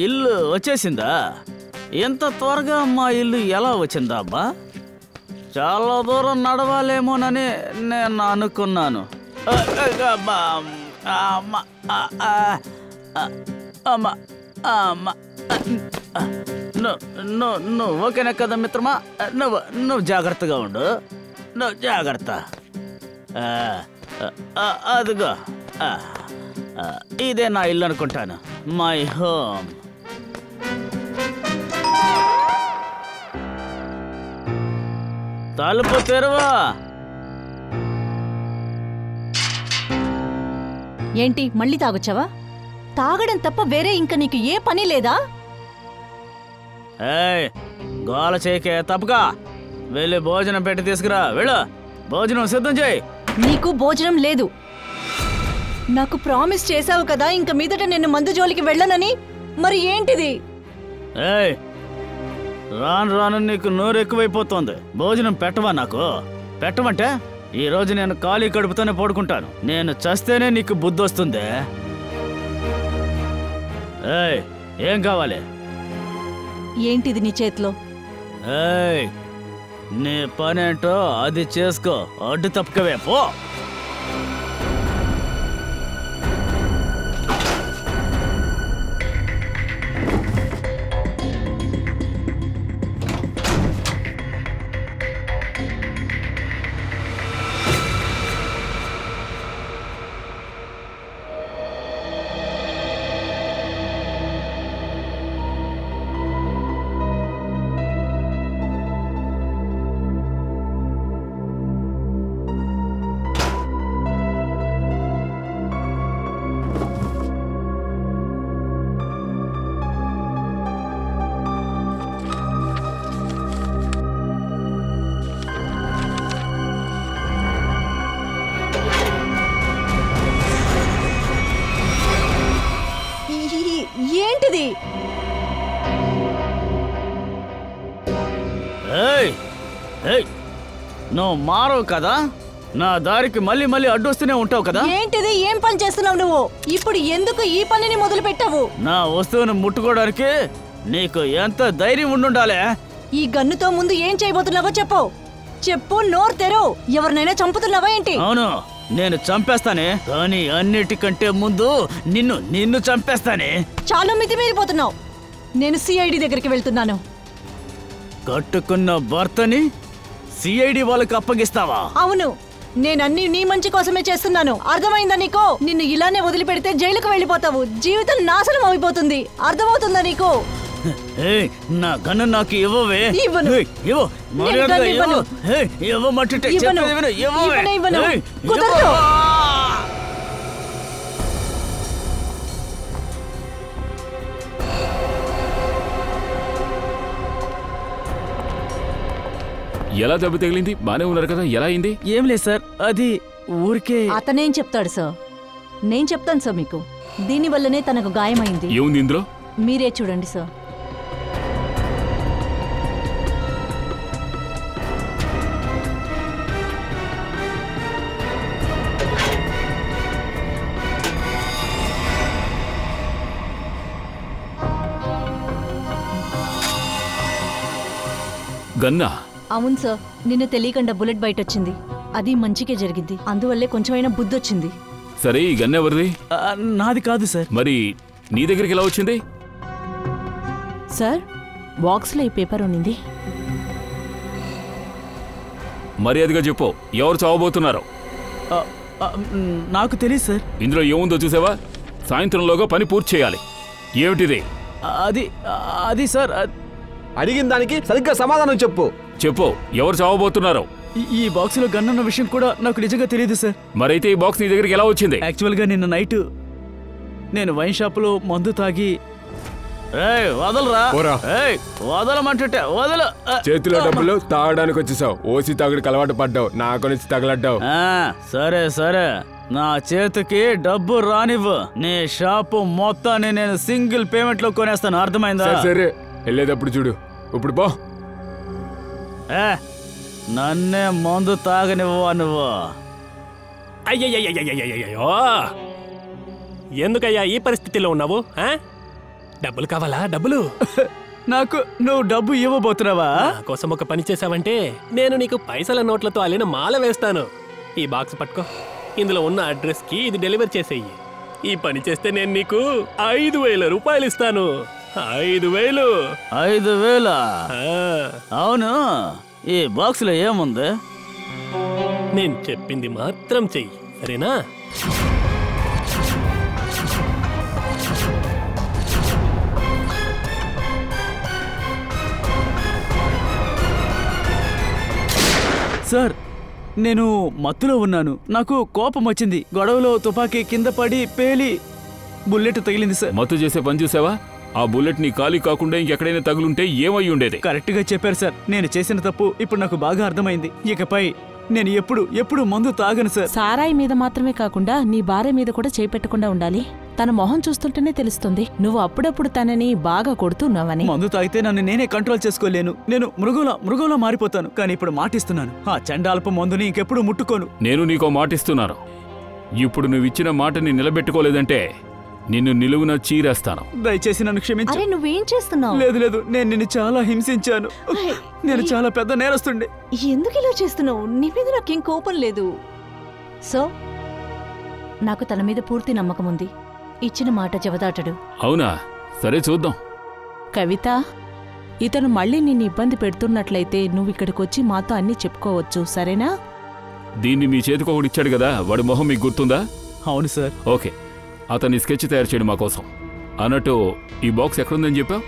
ఇల్లు వచ్చేసిందా? ఎంత త్వరగా మా ఇల్లు ఎలా వచ్చిందా అబ్బా? చాలా దూరం నడవాలేమోనని నేను అనుకున్నాను. నువ్వు ఓకేనా కదా మిత్రమా? నువ్వు జాగ్రత్తగా ఉండు. నువ్వు జాగ్రత్త. అదిగో ఇదే నా ఇల్లు అనుకుంటాను. My home. తలుపు తెరవా. ఏంటి మళ్ళీ తాగొచ్చావా? తాగడం తప్ప వేరే ఇంకా నీకు ఏ పని లేదా? గోల చేయకే, తప్పగా వెళ్ళి భోజనం పెట్టి తీసుకురా. వెళ్ళు, భోజనం సిద్ధం చేయి. నీకు భోజనం లేదు. నాకు ప్రామిస్ చేసావు కదా ఇంక మీదట నిన్ను మందు జోలికి వెళ్ళనని. మరి ఏంటిది? రాను రాను నీకు నోరు ఎక్కువైపోతుంది. భోజనం పెట్టవా? నాకు పెట్టమంటే ఈ రోజు నేను ఖాళీ కడుపుతోనే పడుకుంటాను. నేను చస్తేనే నీకు బుద్ధి వస్తుంది. ఏం కావాలి? ఏంటిది నీ చేతిలో? నీ పనేంటో అది చేసుకో. అడ్డు తప్పకవే పో. ఏంటిది? నువ్వు మారవు కదా, నా దారికి మళ్ళీ మళ్ళీ అడ్డొస్తూనే ఉంటావు కదా. ఏంటిది? ఏం పని చేస్తున్నావు నువ్వు? ఇప్పుడు ఎందుకు ఈ పనిని మొదలు పెట్టావు? నా వస్తువును ముట్టుకోవడానికి నీకు ఎంత ధైర్యం ఉండుండాలే? ఈ గన్నుతో ముందు ఏం చేయబోతున్నావో చెప్పు. చెప్పు, నోరు తెరు. ఎవరినైనా చంపుతున్నావా ఏంటి? అవును, నేను చంపేస్తానే, కానీ అన్నిటికంటే ముందు నిన్ను చంపేస్తానే. చాలా మితిమీరిపోతున్నావు. నేను సిఐడి దగ్గరికి వెళ్తున్నాను. కట్టుకున్న భర్తని సిఐడి వాళ్ళకి అప్పగిస్తావా? అవును, నేనన్నీ నీ మంచి కోసమే చేస్తున్నాను. అర్థమైందా నీకు? నిన్ను ఇలానే వదిలిపెడితే జైలుకు వెళ్ళిపోతావు. జీవితం నాశనం అయిపోతుంది. అర్థమవుతుందా నీకు? నా గన్ను నాకు ఇవ్వవే. ఇవ్వను. కుదరదు. ఎలా దెబ్బ తగిలింది? బానే ఉన్నారు కదా, ఎలా అయింది? ఏం లేదు సార్, అది ఊరికే. అతనేం చెప్తాడు సార్? నేను చెప్తాను సార్ మీకు. దీనివల్లనే తనకు గాయమైంది. ఏముంది ఇందులో? మీరే చూడండి సార్. గన్నా? అవును సార్, నిన్న తెలియకుండా బుల్లెట్ బయట వచ్చింది. అది మంచికే జరిగింది. అందువల్లే కొంచెమైనా బుద్ధి వచ్చింది. సరే, ఈ గన్ ఎవరిది? నాది కాదు సార్. మరి నీ దగ్గరికి ఎలా వచ్చింది? సార్, బాక్స్లో ఈ పేపర్ ఉన్నింది. మర్యాదగా చెప్పు, ఎవరు చావబోతున్నారు? నాకు తెలియదు సార్. ఇందులో ఏముందో చూసావా? సాయంత్రంలోగా పని పూర్తి చేయాలి. ఏమిటిది? అది సార్, అడిగిన దానికి సరిగ్గా సమాధానం చెప్పు. చెప్పు, ఎవరు చావబోతున్నారు? ఈ బాక్స్ లో గన్ ఉన్న విషయం కూడా నాకు నిజంగా తెలియదు సార్. మరైతే ఈ బాక్స్ నీ దగ్గరికి ఎలా వచ్చింది? యాక్చువల్ గా నిన్న నైట్ నేను వైన్ షాప్ లో మందు తాగి. వదలరా, వదలమంటుంటే వదలు. చేతిలో డబ్బులు తాగడానికి వచ్చేసావు. ఓసి తాగుడికి అలవాటు పడ్డావు, నాకు నుంచి తగలడ్డావు. సరే సరే, నా చేతికి డబ్బు రానివ్వు. నీ షాపు మొత్తాన్ని నేను సింగిల్ పేమెంట్ లో కొనేస్తాను. అర్థమైందా? సరే, వెళ్ళేటప్పుడు చూడు. ఇప్పుడు పో. నన్నే మందు తాగనివ్వా నువ్వు. అయ్యయ్యో, ఎందుకయ్యా ఈ పరిస్థితిలో ఉన్నావు? డబ్బులు కావాలా? డబ్బులు నాకు నువ్వు డబ్బు ఇవ్వబోతున్నావా? నా కోసం ఒక పని చేసావంటే నేను నీకు పైసల నోట్లతో అల్లిన మాల వేస్తాను. ఈ బాక్స్ పట్టుకో. ఇందులో ఉన్న అడ్రస్ కి ఇది డెలివరీ చేసేయి. ఈ పని చేస్తే నేను నీకు 5,000 రూపాయలు ఇస్తాను. 5,000. 5,000? అవును, ఈ బాక్స్ లో ఏముంది? నేను చెప్పింది మాత్రం చెయ్యి, సరేనా? సార్, నేను మత్తులో ఉన్నాను. నాకు కోపం వచ్చింది. గొడవలో తుపాకీ కింద పడి పేలి బుల్లెట్ తగిలింది సార్. మత్తు చేసే పని చూసావా? ఆ బుల్లెట్ నీ ఖాళీ కాకుండా ఇంకెక్కడైనా తగులుంటే ఏమై ఉండేది? కరెక్ట్ గా చెప్పారు సార్. నేను చేసిన తప్పు ఇప్పుడు నాకు బాగా అర్థమైంది. ఇకపై నేను ఎప్పుడు మందు తాగను సార్. సారాయి మీద మాత్రమే కాకుండా నీ భార్య మీద కూడా చేపెట్టకుండా ఉండాలి. తన మొహం చూస్తుంటేనే తెలుస్తుంది నువ్వు అప్పుడప్పుడు తనని బాగా కొడుతున్నావని. మందు తాగితే నన్ను నేనే కంట్రోల్ చేసుకోలేను. నేను మృగంలా మారిపోతాను. కానీ ఇప్పుడు మాటిస్తున్నాను, ఆ చండాలపు మందుని ఇంకెప్పుడు ముట్టుకోను. నేను నీకో మాటిస్తున్నాను. ఇప్పుడు నువ్విచ్చిన మాటని నిలబెట్టుకోలేదంటే నిన్ను నిలువున చీరేస్తాను. దయచేసి నన్ను క్షమించు. అరే నువ్వేం చేస్తున్నావు? లేదు, నేను నిన్ను చాలా హింసించాను. నేను చాలా పెద్ద నేరస్తుండే. ఎందుకు ఇలా చేస్తున్నావు? నీ మీద నాకేం కోపం లేదు. సో నాకు తన మీద పూర్తి నమ్మకం ఉంది. ఇచ్చిన మాట జవదాటడు. అవునా? సరే చూద్దాం. కవిత, ఇతను మళ్ళీ నిన్ను ఇబ్బంది పెడుతున్నట్లయితే నువ్విక్కడికొచ్చి మాతో అన్నీ చెప్పుకోవచ్చు, సరేనా? దీన్ని మీ చేతికి ఒకటి ఇచ్చాడు కదా, వాడి మొహం మీకు గుర్తుందా? అవును సార్. ఓకే, అతన్ని స్కెచ్ తయారు చేయడం మా కోసం. అన్నట్టు ఈ బాక్స్ ఎక్కడుందని చెప్పావు?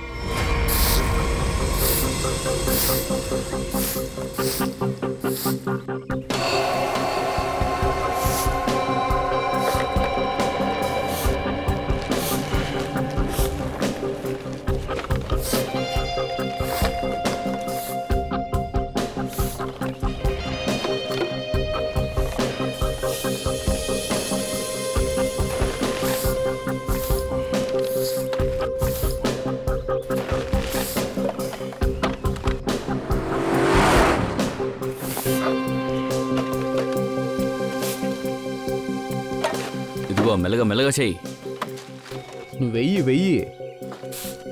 మెల్లగా చెయ్యి. నువ్వు వెయ్యి.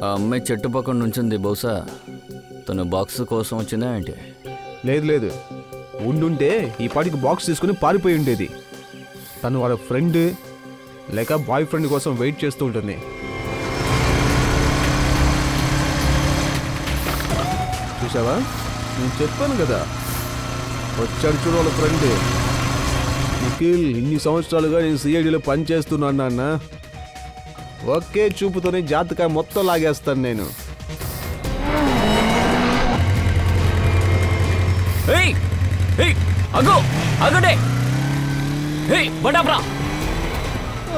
ఆ అమ్మాయి చెట్టు పక్కన నుంచింది. బహుశా తను బాక్స్ కోసం వచ్చిందా ఏంటి? లేదు, ఉండుంటే ఈ పాటికి బాక్స్ తీసుకుని పారిపోయి ఉండేది. తను వాళ్ళ ఫ్రెండ్ లేక బాయ్ ఫ్రెండ్ కోసం వెయిట్ చేస్తూ ఉంటుంది. చూసావా, నేను చెప్పాను కదా, వచ్చాడు చూడు వాళ్ళ ఫ్రెండ్ నిఖిల్. ఇన్ని సంవత్సరాలుగా నేను సిఐడిలో పనిచేస్తున్నాను నాన్న. ఒకే చూపుతోనే జాతకాయ మొత్తం లాగేస్తాను నేను.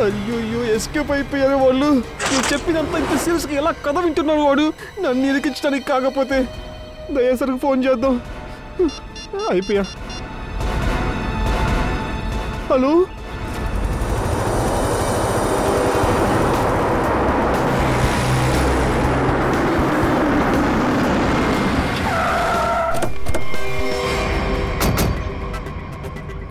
అయ్యో, ఎస్కేప్ అయిపోయారు వాళ్ళు. నేను చెప్పినంత ఇంత సీరియస్గా ఎలా కథ వింటున్నాడు వాడు. నన్ను ఇరికించడానికి కాకపోతే దయాసరికి ఫోన్ చేద్దాం. అయిపోయా. హలో,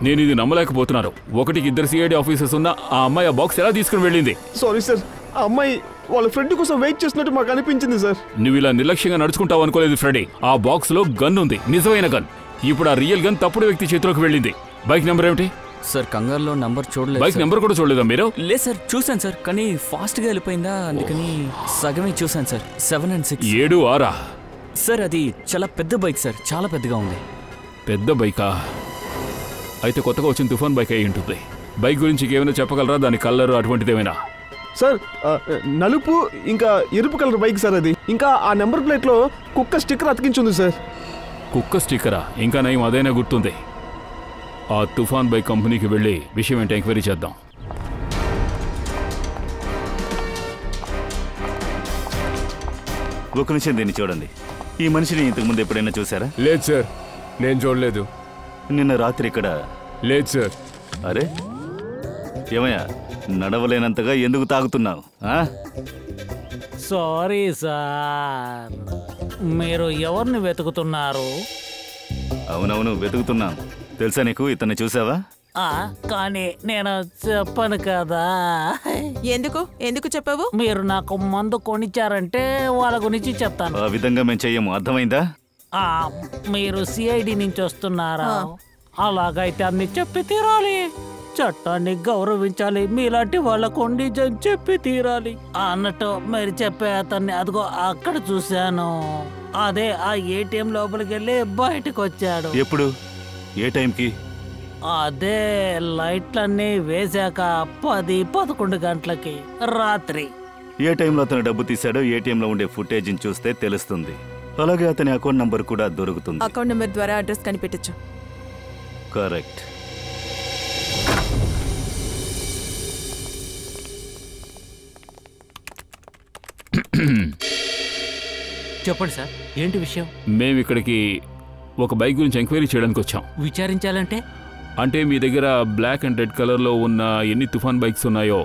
నేను ఇది నమ్మలేకపోతున్నాను. ఒకటికి 2 సిఐడి ఆఫీసర్స్ ఉన్న ఆ అమ్మాయి ఆ బాక్స్ ఎలా తీసుకుని వెళ్ళింది? సారీ సార్, ఆ అమ్మాయి వాళ్ళ ఫ్రెండ్ కోసం వెయిట్ చేస్తున్నట్టు మాకు అనిపించింది సార్. నువ్వు ఇలా నిర్లక్ష్యంగా నడుచుకుంటావు అనుకోలేదు ఫ్రెడీ. ఆ బాక్స్ లో గన్ ఉంది, నిజమైన గన్. ఇప్పుడు ఆ రియల్ గన్ తప్పుడు వ్యక్తి చేతిలోకి వెళ్ళింది. బైక్ నెంబర్ ఏమిటి? సార్ కంగారులో నంబర్ చూడలేదు. బైక్ నెంబర్ కూడా చూడలేదా మీరు? లేదు సార్, చూశాను సార్, కానీ ఫాస్ట్ గా వెళ్ళిపోయిందా, అందుకని సగమే చూశాను సార్. 7 and 6. 7, 6 సార్. అది చాలా పెద్ద బైక్ సార్, చాలా పెద్దగా ఉంది. పెద్ద బైకా? అయితే కొత్తగా వచ్చిన తుఫాన్ బైక్ అయి ఉంటుంది. బైక్ గురించి ఏమైనా చెప్పగలరా? దాని కలర్ అటువంటిదేమైనా? సార్, నలుపు ఇంకా ఎరుపు కలర్ బైక్ సార్ అది. ఇంకా ఆ నెంబర్ ప్లేట్ లో కుక్క స్టిక్కర్ అతికించుంది సార్. కుక్క స్టిక్కరా? ఇంకా నయం అదైనా గుర్తుంది. ఆ తుఫాన్ బైక్ కంపెనీకి వెళ్ళి విషయం ఏంటో ఎంక్వైరీ చేద్దాం. ఒక నిమిషం దీన్ని చూడండి. ఈ మనిషిని ఇంతకుముందు ఎప్పుడైనా చూసారా? లేదు సార్, నేను చూడలేదు. నిన్న రాత్రి ఇక్కడ? లేదు సార్. అరే ఏమయ్యా, నడవలేనంతగా ఎందుకు తాగుతున్నావు? సారీ సార్, మీరు ఎవరిని వెతుకుతున్నారు? అవునవును, వెతుకుతున్నాను. తెలుసా నీకు? ఇతన్ని చూసావా? కానీ నేను చెప్పను కదా. ఎందుకు చెప్పావు? మీరు నాకు మందు కొనిచ్చారంటే వాళ్ళ గురించి చెప్తాను. ఆ విధంగా మేము చెయ్యము, అర్థమైందా? మీరు సిఐడి నుంచి వస్తున్నారా? అలాగైతే అన్ని చెప్పి తీరాలి. చట్టాన్ని గౌరవించాలి. మీలాంటి వాళ్ళకు నిజం చెప్పి తీరాలి అన్నట్టు మీరు చెప్పే అతన్ని అదిగో అక్కడ చూశాను. అదే ఆ ఏటీఎం లోపలికి వెళ్ళి బయటకు వచ్చాడు. ఎప్పుడు? ఏ టైంకి? అదే లైట్లన్నీ వేశాక 10-11 గంటలకి రాత్రి. ఏ టైంలో అతను డబ్బు తీశాడో ఏటీఎంలో ఉండే ఫుటేజ్ని చూస్తే తెలుస్తుంది. అలాగే అతని అకౌంట్ నంబర్ కూడా దొరుకుతుంది. అకౌంట్ నంబర్ ద్వారా అడ్రస్ కనిపెట్టచ్చు. కరెక్ట్. చెప్పండి సార్, ఏంటి విషయం? మేము ఇక్కడికి ఒక బైక్ గురించి ఎంక్వైరీ చేయడానికి వచ్చాం. విచారించాలంటే? అంటే మీ దగ్గర బ్లాక్ అండ్ రెడ్ కలర్లో ఉన్న ఎన్ని తుఫాన్ బైక్స్ ఉన్నాయో,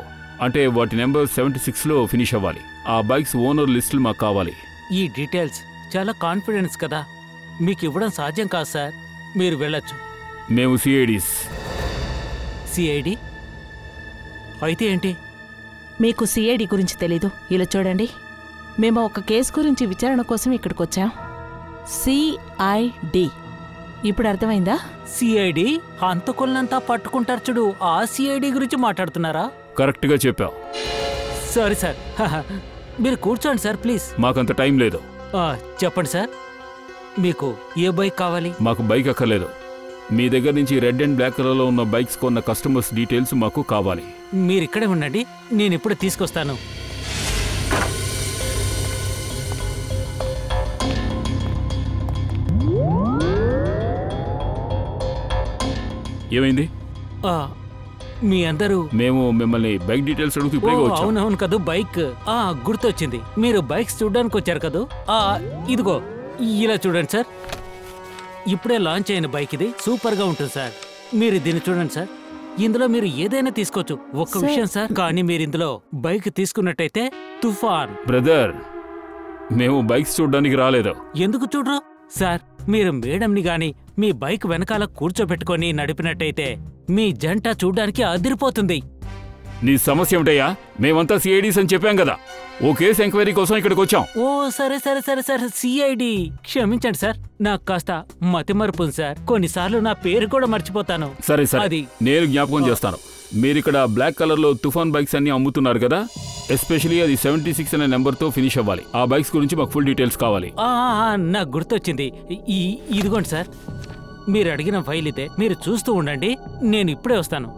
అంటే వాటి నెంబర్ 76లో ఫినిష్ అవ్వాలి. ఆ బైక్స్ ఓనర్ లిస్టులు మాకు కావాలి. ఈ డీటెయిల్స్ చాలా కాన్ఫిడెన్స్ కదా, మీకు ఇవ్వడం సాధ్యం కాదు సార్. మీరు వెళ్ళొచ్చు. మేము సిఐడీస్. సిఐడి అయితే ఏంటి? మీకు సిఐడి గురించి తెలీదు. ఇలా చూడండి, మేము ఒక కేసు గురించి విచారణ కోసం ఇక్కడికి వచ్చాం. సిఐడి. ఇప్పుడు అర్థమైందా? సిఐడి హంతకులంతా పట్టుకుంటారు చూడు, ఆ సిఐడి గురించి మాట్లాడుతున్నారా? కరెక్ట్గా చెప్పావు. Sorry sir. మీరు కూర్చోండి సార్ ప్లీజ్. మాకంత టైం లేదు. చెప్పండి సార్, మీకు ఏ బైక్ కావాలి? మాకు బైక్ అక్కర్లేదు. మీ దగ్గర నుంచి రెడ్ అండ్ బ్లాక్ కలర్లో ఉన్న బైక్స్ కొన్న కస్టమర్స్ డీటెయిల్స్ మాకు కావాలి. మీరు ఇక్కడే ఉండండి, నేను ఇప్పుడు తీసుకొస్తాను. ఏమైంది? మీ అందరూ మేము మిమ్మల్ని బైక్ డీటెయిల్స్ అడుగుతూ ఇప్పుడే వచ్చాం. అవునవును కదా, బైక్ గుర్తొచ్చింది. మీరు బైక్స్ చూడడానికి వచ్చారు కదా. ఇదిగో ఇలా చూడండి సార్, ఇప్పుడే లాంచ్ అయిన బైక్ ఇది. సూపర్ గా ఉంటుంది సార్. మీరు దీన్ని చూడండి సార్. ఇందులో మీరు ఏదైనా తీసుకోవచ్చు. ఒక్క విషయం సార్, కానీ మీరు ఇందులో బైక్ తీసుకున్నట్టయితే తుఫాన్. బ్రదర్, మేము బైక్స్ చూడడానికి రాలేదు. ఎందుకు చూడరు సార్? మీరు మేడంని గాని మీ బైక్ వెనకాల కూర్చోబెట్టుకొని నడిపినట్టయితే మీ జంట చూడ్డానికి అదిరిపోతుంది. నీ సమస్య ఏమిటయ్యా? మేమంతా సిఐడీస్ అని చెప్పాం కదా. ఓ కేసు ఎంక్వైరీ కోసం ఇక్కడికి వచ్చాం. ఓ సరే సరే సరే సరే, సిఐడి. క్షమించండి సార్, నాకు కాస్త మతిమరుపు సార్. కొన్నిసార్లు నా పేరు కూడా మర్చిపోతాను. సరే సరే, నేను జ్ఞాపకం చేస్తాను. మీరిక్కడ బ్లాక్ కలర్ లో తుఫాన్ బైక్స్ అన్ని అమ్ముతున్నారు కదా. ఎస్పెషలీ అది 76 అనే నెంబర్తో ఫినిష్ అవ్వాలి. ఆ బైక్స్ గురించి మాకు ఫుల్ డీటెయిల్స్ కావాలి. నాకు గుర్తొచ్చింది. ఇదిగోండి సార్, మీరు అడిగిన ఫైల్ ఇదే. మీరు చూస్తూ ఉండండి, నేను ఇప్పుడే వస్తాను.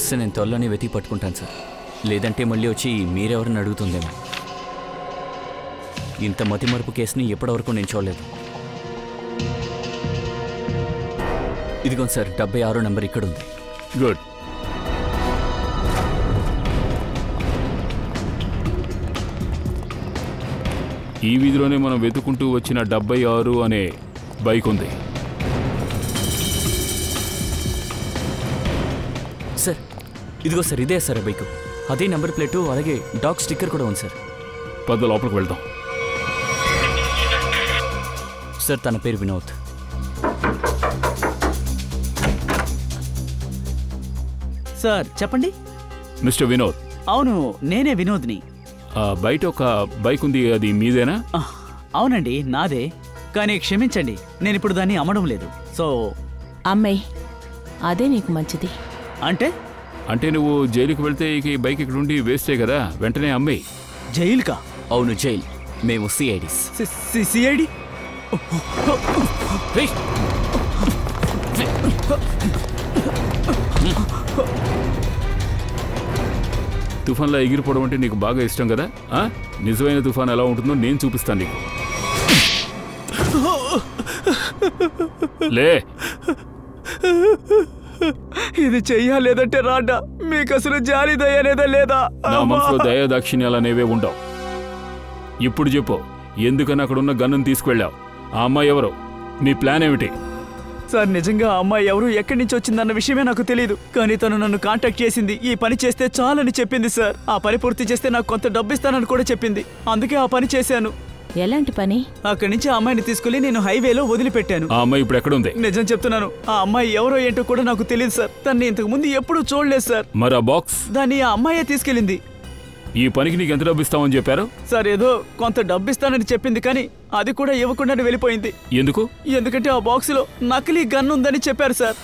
సార్, నేను త్వరలోనే వెతికి పట్టుకుంటాను సార్. లేదంటే మళ్ళీ వచ్చి మీరెవరిని అడుగుతుందేమో. ఇంత మతిమరుపు కేసుని ఎప్పటివరకు నేను చూడలేదు. ఇదిగోండి సార్, 76 నెంబర్ ఇక్కడ ఉంది. గుడ్. ఈ వీధిలోనే మనం వెతుకుంటూ వచ్చిన 76 అనే బైక్ ఉంది. సార్, ఇదిగో సార్, ఇదే సార్ బైక్. అదే నెంబర్ ప్లేటు, అలాగే డాగ్ స్టిక్కర్ కూడా ఉంది సార్. పద లోపలికి వెళ్దాం. సార్, తన పేరు వినోద్. సార్ చెప్పండి. మిస్టర్ వినోద్? అవును, నేనే వినోద్ని. బయట ఒక బైక్ ఉంది, అది మీదేనా? అవునండి, నాదే. కానీ క్షమించండి, నేను ఇప్పుడు దాన్ని అమ్మడం లేదు. సో అమ్మాయి, అదే నీకు మంచిది. అంటే నువ్వు జైలుకి వెళ్తే ఈ బైక్ ఇక్కడ ఉండి వేస్టే కదా, వెంటనే అమ్మాయి. జైలుకా? అవును, జైలు. మేము సిఐడీస్. సిఐడి? తుఫాన్లో ఎగిరిపోవడం అంటే నీకు బాగా ఇష్టం కదా. నిజమైన తుఫాన్ ఎలా ఉంటుందో నేను చూపిస్తాను నీకు. లే, ఇది చెయ్యాలేదంటే రాడ్డా, మీకు అసలు జాలి దయ లేదా లేదా? నా మనసులో దయా దాక్షిణ్యాలు అనేవే ఉండవు. ఇప్పుడు చెప్పు, ఎందుకని అక్కడున్న గన్నును తీసుకువెళ్ళావు? ఆ అమ్మాయి ఎవరు? నీ ప్లాన్ ఏమిటి? సార్, నిజంగా ఆ అమ్మాయి ఎవరు, ఎక్కడి నుంచి వచ్చిందన్న విషయమే నాకు తెలియదు. కానీ తను నన్ను కాంటాక్ట్ చేసింది. ఈ పని చేస్తే చాలని చెప్పింది సార్. ఆ పని పూర్తి చేస్తే నాకు కొంత డబ్బు ఇస్తానని కూడా చెప్పింది. అందుకే ఆ పని చేశాను. ఎలాంటి పని? అక్కడి నుంచి ఆ అమ్మాయిని తీసుకెళ్లి నేను హైవేలో వదిలిపెట్టాను. ఆ అమ్మాయి ఇప్పుడు ఎక్కడుంది? నిజం చెప్తున్నాను, ఆ అమ్మాయి ఎవరో ఏంటో కూడా నాకు తెలియదు సార్. తన్ని ఇంతకు ముందు ఎప్పుడూ చూడలేదు సార్. మరి ఆ బాక్స్? దాన్ని ఆ అమ్మాయే తీసుకెళ్ళింది. ఈ పనికి నీకు ఎంత డబ్బు ఇస్తామని చెప్పారు? సార్ ఏదో కొంత డబ్బు ఇస్తానని చెప్పింది, కానీ అది కూడా ఇవ్వకుండానే వెళ్ళిపోయింది. ఎందుకు? ఎందుకంటే ఆ బాక్స్ లో నకిలీ గన్ ఉందని చెప్పారు సార్.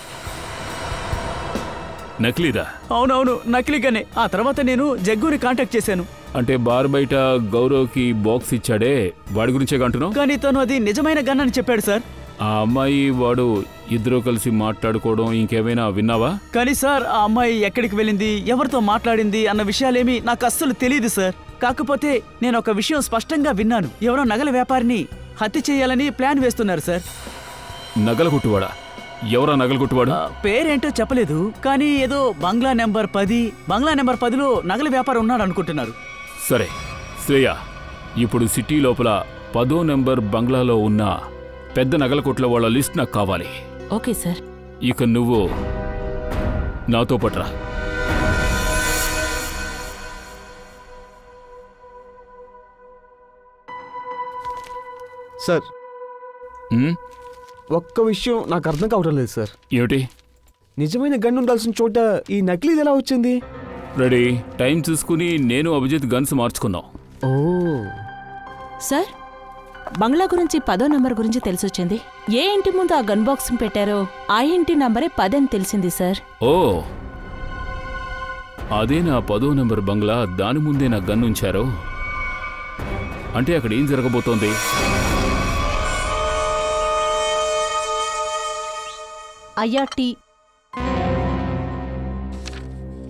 నకిలీదా? అవునవును, నకిలీ గన్నే. ఆ తర్వాత నేను జగ్గుని కాంటాక్ట్ చేశాను. అంటే బార్ బయట గౌరవ్కి బాక్స్ ఇచ్చాడే, వాడి గురించే అంటున్నావు? కానీ తను అది నిజమైన గన్ అని చెప్పాడు సార్. ఆ అమ్మాయి వాడు ఇద్దరు కలిసి మాట్లాడుకోవడం ఇంకేమైనా విన్నావా? కానీ సార్ ఆ అమ్మాయి ఎక్కడికి వెళ్ళింది, ఎవరితో మాట్లాడింది అన్న విషయాలేమీ నాకు అస్సలు తెలియదు సార్. కాకపోతే నేను ఒక విషయం స్పష్టంగా విన్నాను. ఎవరో నగల వ్యాపారిని హత్య చేయాలని ప్లాన్ వేస్తున్నారు సార్. నగల కొట్టువాడా? ఎవరా నగల కొట్టువాడు? పేరేంటో చెప్పలేదు, కానీ ఏదో బంగ్లా నెంబర్ 10, బంగ్లా నెంబర్ 10లో నగల వ్యాపారం ఉన్నాడు అనుకుంటున్నారు. సరే శ్రేయ, ఇప్పుడు సిటీ లోపల 10వ నెంబర్ బంగ్లాలో ఉన్న పెద్ద నగల కొట్ల వాళ్ళ లిస్ట్ నాకు కావాలి. Okay sir. ఇక నువ్వు నాతో పట్రా. సార్ ఒక్క విషయం నాకు అర్థం కావటం లేదు సార్. ఏమిటి? నిజమైన గన్ ఉండాల్సిన చోట ఈ నకిలీది ఎలా వచ్చింది? రెడీ, టైం చూసుకుని నేను అభిజిత్ గన్స్ మార్చుకున్నాం. ఓ సార్, బంగ్లా గురించి 10వ నంబర్ గురించి తెలిసొచ్చింది. ఏ ఇంటి ముందు ఆ గన్ బాక్స్ పెట్టారో ఆ ఇంటి నంబరే 10 అని తెలిసింది సార్. ఓ, అదే నా 10వ నెంబర్ బంగ్లా. దాని ముందే నా గన్ ఉంచారో అంటే అక్కడ ఏం జరగబోతోంది? అయ్యా టీ.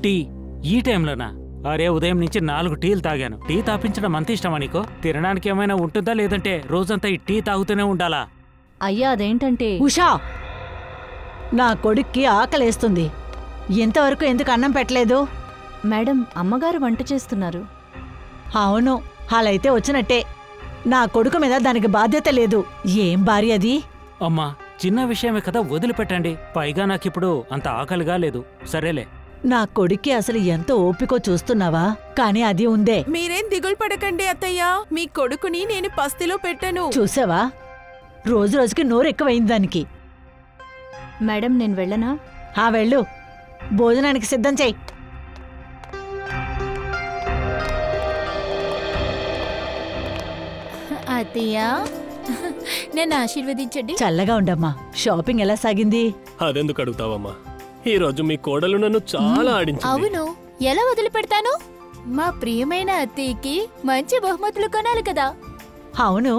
టీ ఈ టైంలోనా? అరే ఉదయం నుంచి 4 టీలు తాగాను. టీ తాపించడం అంత ఇష్టమా నీకు? తినడానికి ఏమైనా ఉంటుందా, లేదంటే రోజంతా ఈ టీ తాగుతూనే ఉండాలా? అయ్యా అదేంటంటే ఉషా, నా కొడుక్కి ఆకలేస్తుంది. ఇంతవరకు ఎందుకు అన్నం పెట్టలేదు? మేడం, అమ్మగారు వంట చేస్తున్నారు. అవును, అలా అయితే వచ్చినట్టే. నా కొడుకు మీద దానికి బాధ్యత లేదు. ఏం భార్య అది? అమ్మా, చిన్న విషయమే కదా, వదిలిపెట్టండి. పైగా నాకిప్పుడు అంత ఆకలిగా లేదు. సరేలే. నా కొడుక్కి అసలు ఎంత ఓపికో చూస్తున్నావా? కానీ అది ఉందే. మీరేం దిగులు పడకండి అత్తయ్య, మీ కొడుకుని నేను పస్తిలో పెట్టాను. చూసావా, రోజు రోజుకి నోరు ఎక్కువైంది దానికి. మేడం, నేను వెళ్ళనా? వెళ్ళు, భోజనానికి సిద్ధం చెయ్యి. అత్తయ్య, నేను ఆశీర్వదించండి. చల్లగా ఉండమ్మా. షాపింగ్ ఎలా సాగింది? అదెందుకు అడుగుతావమ్మా, ఈ రోజు మీ కోడలు నన్ను చాలా ఆడించింది. అవును, ఎలా వదిలిపెడతాను? మా ప్రియమైన అత్తయ్యకి మంచి బహుమతులు కొనాలి కదా. అవును,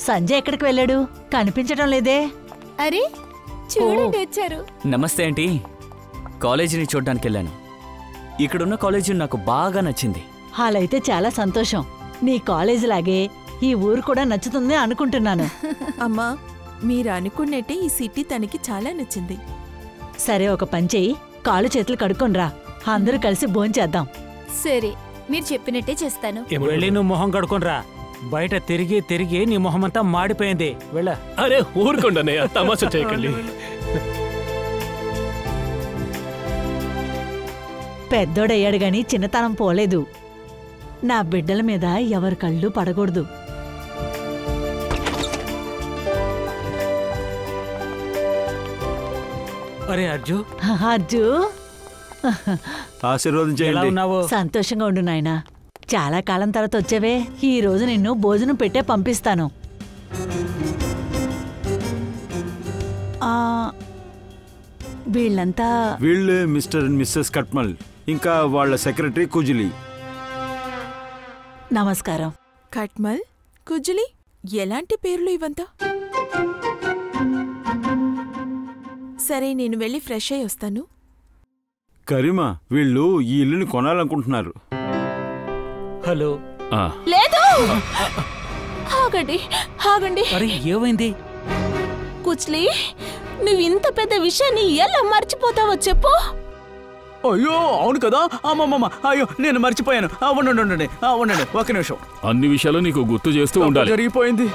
సంజయ్ ఎక్కడికి వెళ్ళాడు? కనిపించడం లేదే. అరే చూడండి, వచ్చారు. నమస్తే ఆంటీ. కాలేజీని చూడ్డానికి వెళ్ళాను. ఇక్కడున్న కాలేజీ నాకు బాగా నచ్చింది. అలా అయితే చాలా సంతోషం. నీ కాలేజీ లాగే ఈ ఊరు కూడా నచ్చుతుంది అనుకుంటున్నాను. అమ్మా, మీరు అనుకున్నట్టే ఈ సిటీ తనకి చాలా నచ్చింది. సరే, ఒక పని చెయ్యి, కాళ్ళు చేతులు కడుక్కొనిరా, అందరూ కలిసి భోంచేద్దాం. సరే, మీరు చెప్పినట్టే చేస్తాను. వెళ్ళి నువ్వు మొహం కడుకోనరా. బయట తిరిగి తిరిగి నీ మొహం అంతా మాడిపోయింది. వెళ్ళ. అరే ఊరుకోండి, తమాషా చేయకండి. పెద్దోడయ్యాడు గాని చిన్నతనం పోలేదు. నా బిడ్డల మీద ఎవరి కళ్ళు పడకూడదు. అరే అర్జు. అర్జు, ఆశీర్వాదం చేయండి. సంతోషంగా ఉండు నాయనా. చాలా కాలం తర్వాత వచ్చావే. ఈ రోజు నిన్ను భోజనం పెట్టే పంపిస్తాను. వీళ్ళంతా వీళ్ళే మిస్టర్ అండ్ మిస్సెస్ కట్మల్, ఇంకా వాళ్ళ సెక్రటరీ కుజులి. నమస్కారం. కట్మల్, కుజులి, ఎలాంటి పేర్లు ఇవంతా? సరే, నేను వెళ్ళి ఫ్రెష్ అయ్యి వస్తాను. కరీమా, వీళ్ళు ఈ ఇల్లుని కొనాలనుకుంటున్నారు. హలో. లేదు, ఆగండి ఆగండి. అరే ఏమైంది? కుచ్లీ, నువ్వు ఇంత పెద్ద విషయాన్ని ఎలా మర్చిపోతావో చెప్పు. అయ్యో అవును కదా, అమ్మమ్మ, అయ్యో నేను మర్చిపోయాను. ఉండండి, ఒక నిమిషం. అన్ని విషయాలు నీకు గుర్తు చేస్తూ ఉండాలి. జరిగిపోయింది.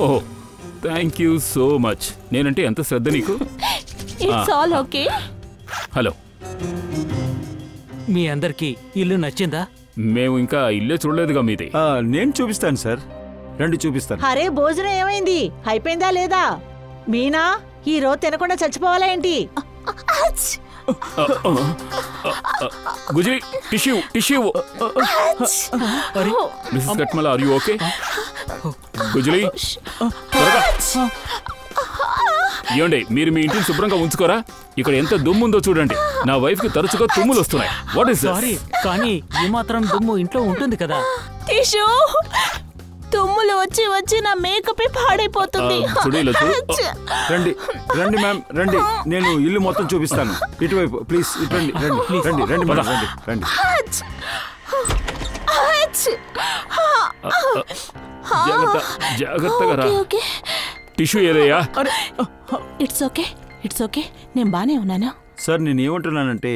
ఓహో, థ్యాంక్ యూ సో మచ్. నేనంటే ఎంత శ్రద్ధ నీకు. It's all okay. హలో, మీ అందరికి ఇల్లు నచ్చిందా? మేము ఇంకా ఇల్లే చూడలేదుగా మీది. నేను చూపిస్తాను సార్, రండి చూపిస్తాను. అరే భోజనం ఏమైంది, అయిపోయిందా లేదా? మీనా ఈ రోజు తినకుండా చచ్చిపోవాలా ఏంటి? గుజరీ టిష్యూ టిష్యూ. మిస్సెస్ కట్మల్ ఆర్ యు ఓకే? గుజరీ ఏమండి, మీరు మీ ఇంటిని శుభ్రంగా ఉంచుకోరా? ఇక్కడ ఎంత దుమ్ము ఉందో చూడండి. నా వైఫ్ కి తరచుగా తుమ్ములు వస్తున్నాయి. వాట్ ఇస్ సారీ, కానీ ఈ మాత్రం దుమ్ము ఇంట్లో ఉంటుంది కదా. టిష్యూ, తుమ్ములు వచ్చి వచ్చి నా మేకప్ పాడైపోతుంది. రండి రండి మ్యామ్, రండి, నేను ఇల్లు మొత్తం చూపిస్తాను. ఇటువైపు ప్లీజ్, ఇటు రండి, రండి రండి రండి మేడం, రండి రండి. జాగ్రత్తగా రా. టిష్యూ ఏదయ్యా? ఇట్స్ ఓకే, ఇట్స్ ఓకే, నేను బానే ఉన్నాను. సార్ నేను ఏమంటున్నానంటే,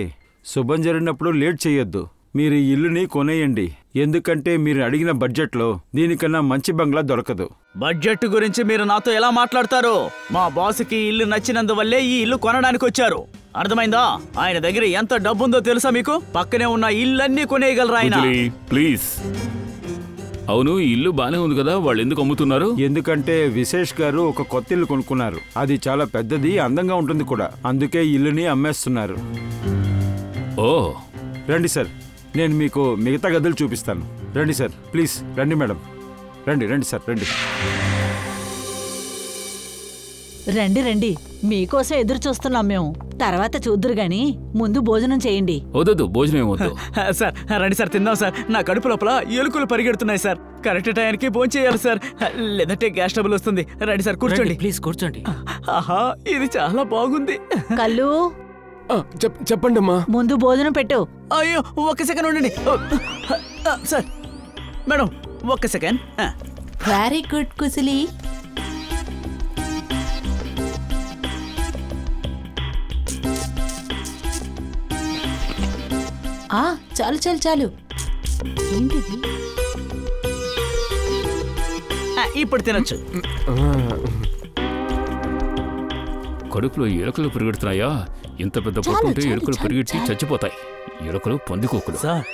శుభం జరిగినప్పుడు లేట్ చేయొద్దు. మీరు ఈ ఇల్లుని కొనేయండి, ఎందుకంటే మీరు అడిగిన బడ్జెట్లో దీనికన్నా మంచి బంగ్లా దొరకదు. బడ్జెట్ గురించి మీరు నాతో ఎలా మాట్లాడతారు? మా బాస్కి ఇల్లు నచ్చినందువల్లే ఈ ఇల్లు కొనడానికి వచ్చారు, అర్థమైందా? ఆయన దగ్గర ఎంత డబ్బుందో తెలుసా మీకు? పక్కనే ఉన్న ఇల్లన్నీ కొనేయగలరా ఆయన? ప్లీజ్. అవును, ఈ ఇల్లు బానే ఉంది కదా, వాళ్ళు ఎందుకు అమ్ముతున్నారు? ఎందుకంటే విశేష్ గారు ఒక కొత్త ఇల్లు కొనుక్కున్నారు. అది చాలా పెద్దది, అందంగా ఉంటుంది కూడా, అందుకే ఇల్లుని అమ్మేస్తున్నారు. ఓ రండి సార్, నేను మీకు మిగతా గదులు చూపిస్తాను. రండి సార్, ప్లీజ్ రండి మేడం, రండి రండి సార్, రండి రండి రండి, మీకోసం ఎదురు చూస్తున్నాం మేము. తర్వాత చూద్దురు గాని ముందు భోజనం చేయండి. వద్దు, భోజనం ఏమొద్దు. సార్ రండి సార్, తిందాం సార్. నా కడుపు లోపల ఎలుకలు పరిగెడుతున్నాయి సార్. కరెక్ట్ టైంకి భోజనం చేయాలి సార్, లేదంటే గ్యాస్ ట్రబుల్ వస్తుంది. రండి సార్, కూర్చోండి ప్లీజ్, కూర్చోండి. ఆహా, ఇది చాలా బాగుంది. కల్లు చెప్పండి అమ్మా. ముందు భోజనం పెట్టు. అయ్యో ఒక్క సెకండ్ ఉండండి సార్. మేడం ఒక్క సెకండ్. వెరీ గుడ్ కుశలి. చాలు చాలు చాలు. ఏంటిది? ఇప్పుడు తినొచ్చు. కడుపులో ఎలుకలు పరిగెడుతున్నాయా? ఇంత పెద్ద పొట్టు ఉంటే ఎలుకలు పరిగెట్టి చచ్చిపోతాయి. ఎలుకలు పందికొక్కులు. సార్,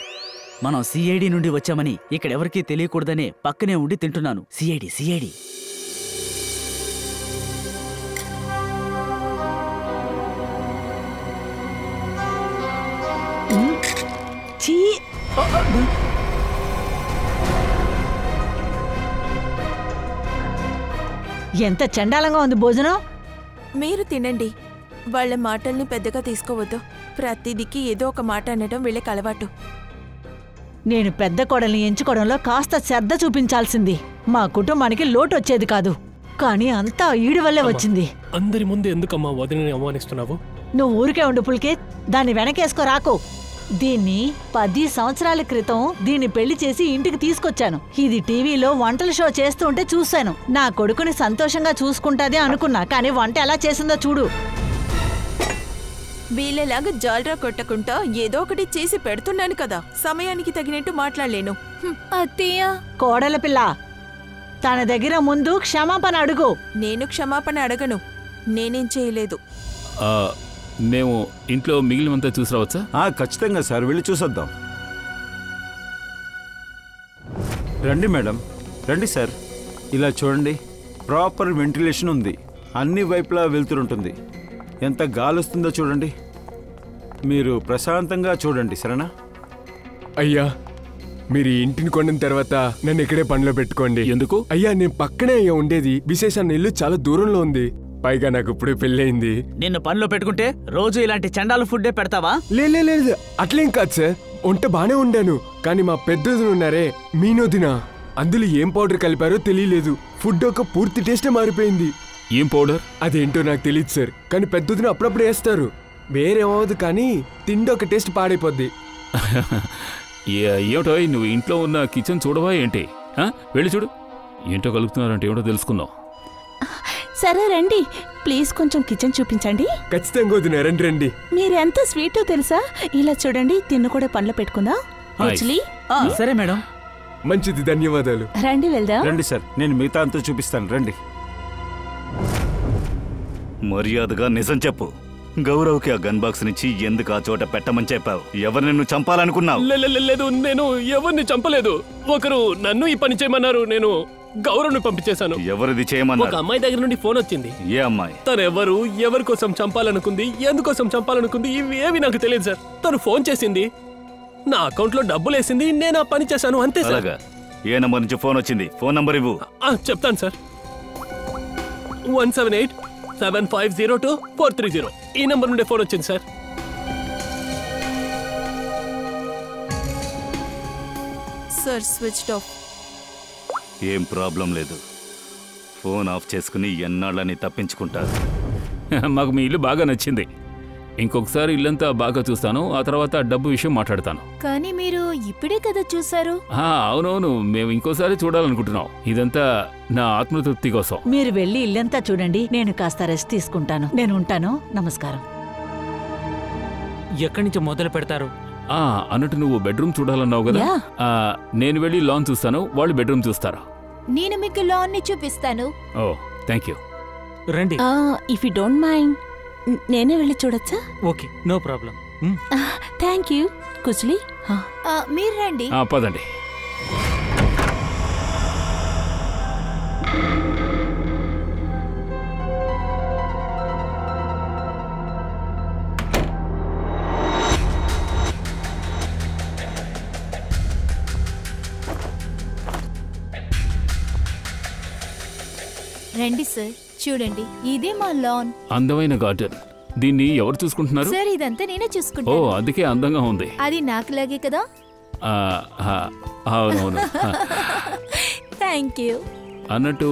మనం సిఐడి నుండి వచ్చామని ఇక్కడ ఎవరికీ తెలియకూడదనే పక్కనే ఉండి తింటున్నాను. సిఐడి. ఎంత చండాలంగా ఉంది భోజనం. మీరు తినండి, వాళ్ళ మాటల్ని పెద్దగా తీసుకోవద్దు. ప్రతిదికి ఏదో ఒక మాట అనడం వీళ్ళకి అలవాటు. నేను పెద్ద కోడల్ని ఎంచుకోవడంలో కాస్త శ్రద్ధ చూపించాల్సింది. మా కుటుంబానికి లోటు వచ్చేది కాదు, కానీ అంతా ఈడి వల్లే వచ్చింది. అందరి ముందు ఎందుకమ్మా వదిలిని అవమానిస్తున్నావు? నువ్వు ఊరికే ఉండు పుల్కిత్, దాన్ని వెనకేసుకో రాకు. దీన్ని 10 సంవత్సరాల క్రితం దీన్ని పెళ్లి చేసి ఇంటికి తీసుకొచ్చాను. ఇది టీవీలో వంటల షో చేస్తూ ఉంటే చూశాను. నా కొడుకుని సంతోషంగా చూసుకుంటాది అనుకున్నా, కానీ వంట ఎలా చేసిందో చూడు. వీళ్ళలాగా జాలరా కొట్టకుండా ఏదో ఒకటి చేసి పెడుతున్నాను కదా, సమయానికి తగినట్టు మాట్లాడలేను. అత్తయ్య, కోడల పిల్ల, తన దగ్గర ముందు క్షమాపణ అడుగు. నేను క్షమాపణ అడగను, నేనేం చేయలేదు. మేము ఇంట్లో మిగిలినంతా చూసి రావచ్చా? ఖచ్చితంగా సార్, వెళ్ళి చూసొద్దాం. రండి మేడం, రండి సార్. ఇలా చూడండి, ప్రాపర్ వెంటిలేషన్ ఉంది, అన్ని వైపులా వెళ్తుంటుంది. ఎంత గాలి వస్తుందో చూడండి. మీరు ప్రశాంతంగా చూడండి, సరేనా? అయ్యా, మీరు ఈ ఇంటిని కొన్న తర్వాత నన్ను ఇక్కడే పనిలో పెట్టుకోండి. ఎందుకు? అయ్యా, నేను పక్కనే అయ్యా ఉండేది. విశేషాన్ని ఇల్లు చాలా దూరంలో ఉంది, పైగా నాకు ఇప్పుడే పెళ్ళయింది. నిన్ను పనిలో పెట్టుకుంటే రోజు ఇలాంటి చండాల ఫుడ్డే పెడతావా? లేదు, అట్లేం కాదు సార్, వంట బానే ఉండాను. కానీ మా పెద్దదిన ఉన్నారే మీనోదిన, అందులో ఏం పౌడర్ కలిపారో తెలియలేదు. ఫుడ్ ఒక పూర్తి టేస్టే మారిపోయింది. ఏం పౌడర్? అదేంటో నాకు తెలియదు సార్, కానీ పెద్దదిన అప్పుడప్పుడు వేస్తారు. వేరేమవదు, కానీ తిండి ఒక టేస్ట్ పాడైపోద్ది. ఏమిటో నువ్వు ఇంట్లో ఉన్న కిచెన్ చూడవా ఏంటి? వెళ్ళి చూడు, ఏంటో కలుపుతున్నారంటే ఏమిటో తెలుసుకుందాం. సరే రండి, ప్లీజ్ కొంచెం కిచెన్ చూపించండి. ఖచ్చితంగా వదిన, రండి. మీరెంత స్వీటో తెలుసా? ఇలా చూడండి, తిన్ను కూడా పనులు పెట్టుకుందా. సరే మేడం, మంచిది, ధన్యవాదాలు. రండి వెళ్దాం. రండి సార్, నేను మిగతా అంతా చూపిస్తాను, రండి. మర్యాదగా నిజం చెప్పు, గౌరవ్కి ఆ గన్ బాక్స్ నుంచి ఎందుకు ఆ చోట పెట్టమని చెప్పావు? ఎవరిని నువ్వు చంపాలనుకున్నావు? లేదు, నేను ఎవరిని చంపలేదు. ఒకరు నన్ను ఈ పని చేయమన్నారు, నేను గౌరవ్ని పంపించేశాను. ఎవరిది చేయమన్నారు? ఒక అమ్మాయి దగ్గర నుండి ఫోన్ వచ్చింది. ఏ అమ్మాయి? తను ఎవరి కోసం చంపాలనుకుంది, ఎందుకోసం చంపాలనుకుంది, ఇవి ఏవి నాకు తెలియదు సార్. తను ఫోన్ చేసింది, నా అకౌంట్లో డబ్బులు వేసింది, నేను ఆ పని చేశాను, అంతే సార్. ఏ నంబర్ నుంచి ఫోన్ వచ్చింది? ఫోన్ నంబర్ ఇవ్వు. చెప్తాను సార్. 1787502 ఈ నంబర్ నుండి ఫోన్ వచ్చింది సార్. Sir switched off. ఏం ప్రాబ్లం లేదు. ఫోన్ ఆఫ్ చేసుకుని ఎన్నాళ్ళని తప్పించుకుంటారు. మాకు మీ ఇల్లు బాగా నచ్చింది. ఇంకొకసారి ఇల్లంతా బాగా చూస్తాను, ఆ తర్వాత డబ్బు విషయం మాట్లాడతాను. కానీ మీరు ఇప్పుడే కదా చూసారు. అవునవును, మేము ఇంకోసారి చూడాలనుకుంటున్నాం. ఇదంతా నా ఆత్మతృప్తి కోసం. మీరు వెళ్ళి ఇల్లంతా చూడండి, నేను కాస్త రెస్ట్ తీసుకుంటాను. నేను ఉంటాను. నమస్కారం. ఎక్కడి నుంచి మొదలు పెడతారు? అన్నట్టు నువ్వు బెడ్రూమ్ చూడాలన్నావు కదా. నేను వెళ్ళి లాన్ చూస్తాను, వాళ్ళు బెడ్రూమ్ చూస్తారు. నేను మీకు లాన్ ని చూపిస్తాను. Oh thank you. రండి. ఇఫ్ యూ డోంట్ మైండ్ నేనే వెళ్ళి చూడొచ్చా? Okay, no problem. Thank you. కుజ్లీ మీరు రండి. పదండి. రండి సార్, చూడండి, ఇదే మా లాన్. అందమైన గార్డెన్. దీన్ని ఎవరు చూసుకుంటున్నారు? సార్ ఇదంతా నేనే ఓ, చూసుకుంటాను. అందుకే అందంగా ఉంది. అది నాకులాగే కదా. అవునవును. Thank you. అన్నట్టు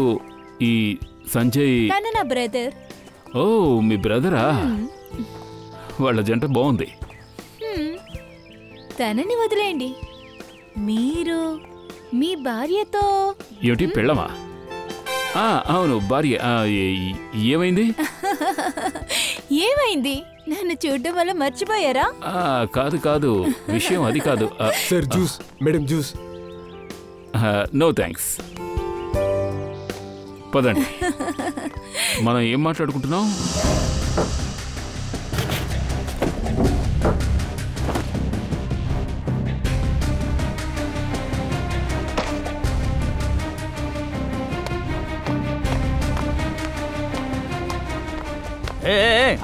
ఈ సంజయ్ తను నా బ్రదర్. ఓ, మీ బ్రదరా? వాళ్ళ జంట బాగుంది. తనని వదిలేయండి. మీరు మీ భార్యతో ఏమిటి, పెళ్ళమా? అవును, భార్య. ఏమైంది? ఏమైంది? నన్ను చూడడం వల్ల మర్చిపోయారా? కాదు, విషయం అది కాదు. Sir juice. Madam juice. No thanks. పదండి. మనం ఏం మాట్లాడుకుంటున్నాం?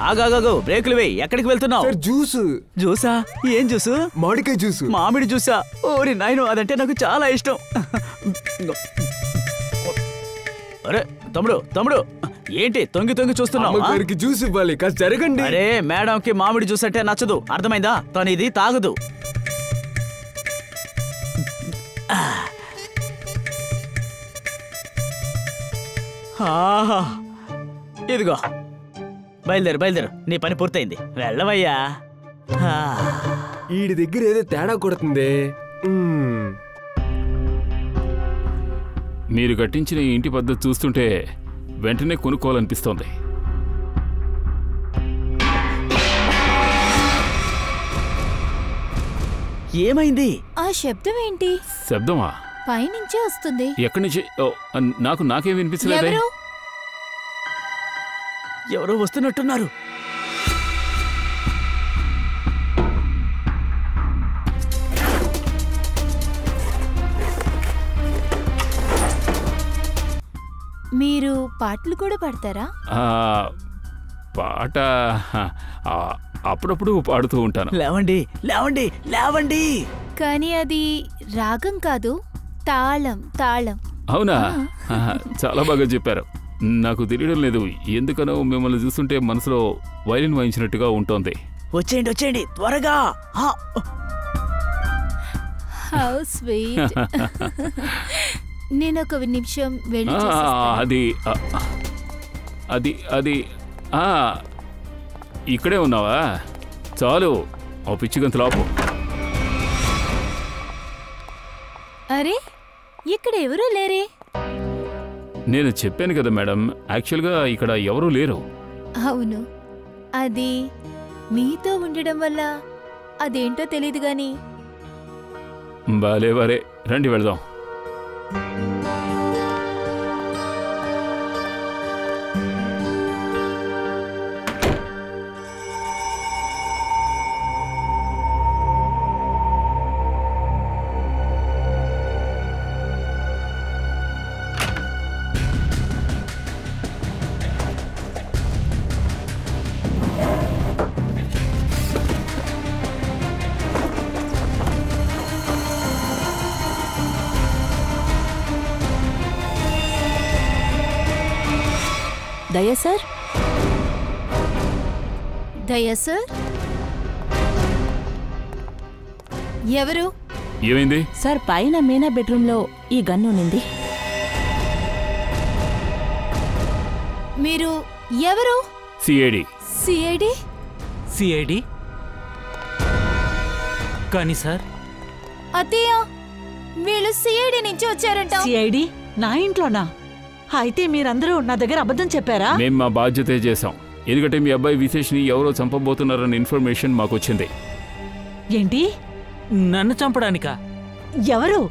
ఆగాగాగు, బ్రేకులు వేయి. ఎక్కడికి వెళ్తున్నావు? జ్యూస్. జ్యూసా? ఏం జ్యూసు? మామిడికాయ జ్యూస్. మామిడి జ్యూసా? ఓరి నాయను, అదంటే నాకు చాలా ఇష్టం. అరే తమ్ముడు, ఏంటి తొంగి చూస్తున్నావు? జ్యూస్ ఇవ్వాలి, కాస్త జరగండి. అరే మేడంకి మామిడి జ్యూస్ అంటే నచ్చదు, అర్థమైందా? తను ఇది తాగదు. ఇదిగో, బయలుదేరు. నీ పని పూర్తయింది, వెళ్ళవయ్యా. వీడి దగ్గర ఏదో తేడా కొడుతుంది. మీరు కట్టించిన ఈ ఇంటి పద్ధతి చూస్తుంటే వెంటనే కొనుక్కోవాలనిపిస్తోంది. ఏమైంది? ఆ శబ్దం ఏంటి? శబ్దమా? పైనుంచే వస్తుంది. ఎక్కడి నుంచి? నాకేం వినిపించలేదే. ఎవరో వస్తున్నట్టున్నారు. మీరు పాటలు కూడా పాడతారా? పాట అప్పుడప్పుడు పాడుతూ ఉంటాను. లేవండి. కానీ అది రాగం కాదు, తాళం. అవునా? చాలా బాగా చెప్పారు. నాకు తెలియడం లేదు, ఎందుకనో మిమ్మల్ని చూస్తుంటే మనసులో వైలిన్ వాయించినట్టుగా ఉంటుంది. వచ్చేయండి త్వరగా. How sweet. నేను ఒక నిమిషం వెళ్ళి అది ఇక్కడే ఉన్నావా? చాలు, ఓ పిచ్చిగంత లోపు. అరే, ఇక్కడ ఎవరూ లేరే. నేను చెప్పాను కదా మేడం, యాక్చువల్గా ఇక్కడ ఎవరూ లేరు. అవును, అది మీతో ఉండడం వల్ల అదేంటో తెలీదు గాని. బాలే, రండి వెళదాం. దయా సార్? దయా సార్ ఎవరు? ఏమైంది సార్? పైన మీనా బెడ్రూమ్లో ఈ గన్ను ఉన్నింది. మీరు ఎవరు? సిఐడి. సిఐడి? సిఐడి కానీ సార్ అత్తయ్య వీళ్ళు సిఐడి నుంచి వచ్చారంట. సిఐడి నా ఇంట్లోనా? అయితే మీరందరూ నా దగ్గర అబద్ధం చెప్పారా? మేము మా బాధ్యతే చేశాం. ఎందుకంటే మీ అబ్బాయి విశేష్ని ఎవరో చంపబోతున్నారన్న ఇన్ఫర్మేషన్ మాకు వచ్చింది. ఏంటి? నన్ను చంపడానికా? ఎవరు?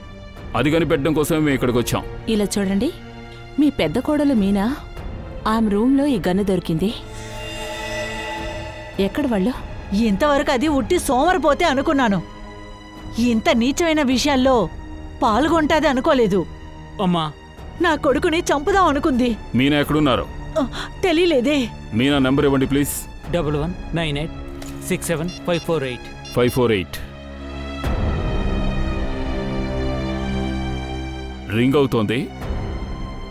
అది కనిపెట్టడం కోసమే మేము ఇక్కడికి వచ్చాం. ఇలా చూడండి, మీ పెద్ద కోడలు మీనా ఆమె రూమ్లో ఈ గన్ను దొరికింది. ఎక్కడ వాళ్ళు? ఇంతవరకు అది ఉట్టి సోమరిపోతే అనుకున్నాను. ఇంత నీచమైన విషయాల్లో పాల్గొంటాది అనుకోలేదు. అమ్మా, నా కొడుకుని చంపుదాం అనుకుంది. మీనా ఎక్కడున్నారు? తెలియలేదే. మీనా నంబర్ ఇవ్వండి ప్లీజ్. 1198675548. 548. రింగ్ అవుతోంది